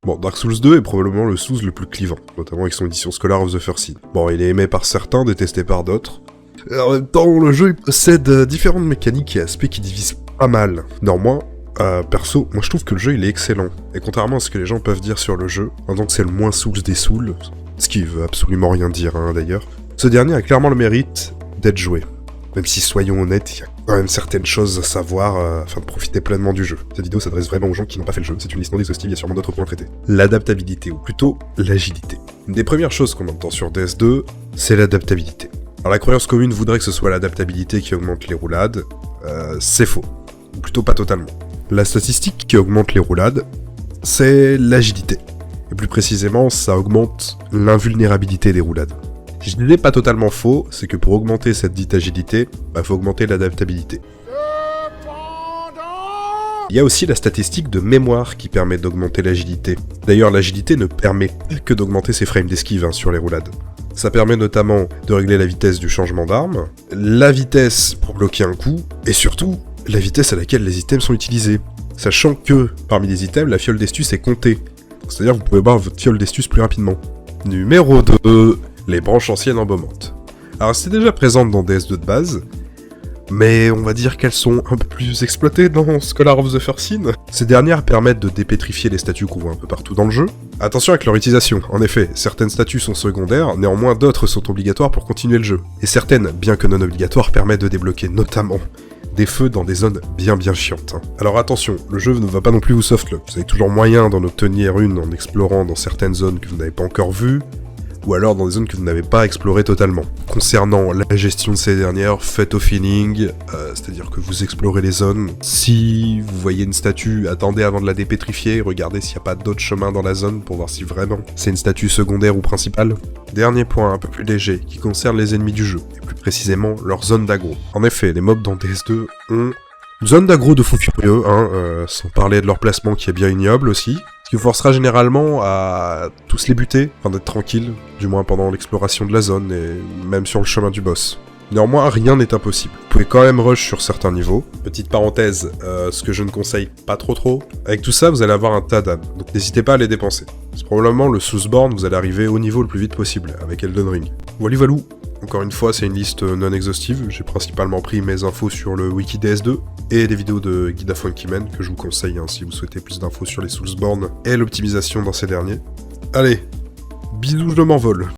Bon, Dark Souls 2 est probablement le Souls le plus clivant, notamment avec son édition Scholar of the First Sin. Bon, il est aimé par certains, détesté par d'autres. En même temps, le jeu il possède différentes mécaniques et aspects qui divisent pas mal. Néanmoins, perso, moi je trouve que le jeu il est excellent. Et contrairement à ce que les gens peuvent dire sur le jeu, en tant que c'est le moins Souls des Souls, ce qui veut absolument rien dire d'ailleurs, ce dernier a clairement le mérite d'être joué. Même si, soyons honnêtes, il y a quand même certaines choses à savoir afin de profiter pleinement du jeu. Cette vidéo s'adresse vraiment aux gens qui n'ont pas fait le jeu, c'est une liste non exhaustive, il y a sûrement d'autres points à traiter. L'adaptabilité, ou plutôt l'agilité. Une des premières choses qu'on entend sur DS2, c'est l'adaptabilité. Alors la croyance commune voudrait que ce soit l'adaptabilité qui augmente les roulades, c'est faux. Ou plutôt pas totalement. La statistique qui augmente les roulades, c'est l'agilité. Et plus précisément, ça augmente l'invulnérabilité des roulades. Je disais pas totalement faux, c'est que pour augmenter cette dite agilité, faut augmenter l'adaptabilité. Il y a aussi la statistique de mémoire qui permet d'augmenter l'agilité. D'ailleurs, l'agilité ne permet pas que d'augmenter ses frames d'esquive sur les roulades. Ça permet notamment de régler la vitesse du changement d'arme, la vitesse pour bloquer un coup, et surtout, la vitesse à laquelle les items sont utilisés. Sachant que, parmi les items, la fiole d'estus est comptée. C'est-à-dire que vous pouvez boire votre fiole d'estus plus rapidement. Numéro 2, les branches anciennes embaumantes. Alors c'est déjà présente dans DS2 de base, mais on va dire qu'elles sont un peu plus exploitées dans Scholar of the First Sin. Ces dernières permettent de dépétrifier les statues qu'on voit un peu partout dans le jeu. Attention avec leur utilisation, en effet, certaines statues sont secondaires, néanmoins d'autres sont obligatoires pour continuer le jeu. Et certaines, bien que non obligatoires, permettent de débloquer notamment des feux dans des zones bien chiantes. Alors attention, le jeu ne va pas non plus vous softlock, vous avez toujours moyen d'en obtenir une en explorant dans certaines zones que vous n'avez pas encore vues, ou alors dans des zones que vous n'avez pas explorées totalement. Concernant la gestion de ces dernières, faites au feeling, c'est-à-dire que vous explorez les zones. Si vous voyez une statue, attendez avant de la dépétrifier, regardez s'il n'y a pas d'autres chemins dans la zone pour voir si vraiment c'est une statue secondaire ou principale. Dernier point un peu plus léger, qui concerne les ennemis du jeu, et plus précisément leur zone d'aggro. En effet, les mobs dans DS2 ont une zone d'aggro de fous furieux, sans parler de leur placement qui est bien ignoble aussi. Ce qui vous forcera généralement à tous les buter, enfin d'être tranquille, du moins pendant l'exploration de la zone et même sur le chemin du boss. Néanmoins, rien n'est impossible. Vous pouvez quand même rush sur certains niveaux. Petite parenthèse, ce que je ne conseille pas trop. Avec tout ça, vous allez avoir un tas d'âmes, donc n'hésitez pas à les dépenser. C'est probablement le Soulsborne, vous allez arriver au niveau le plus vite possible, avec Elden Ring. Voilou. Encore une fois, c'est une liste non exhaustive, j'ai principalement pris mes infos sur le wiki DS2 et des vidéos de Guide à Funkyman que je vous conseille si vous souhaitez plus d'infos sur les Soulsborne et l'optimisation dans ces derniers. Allez, bisous, je m'envole.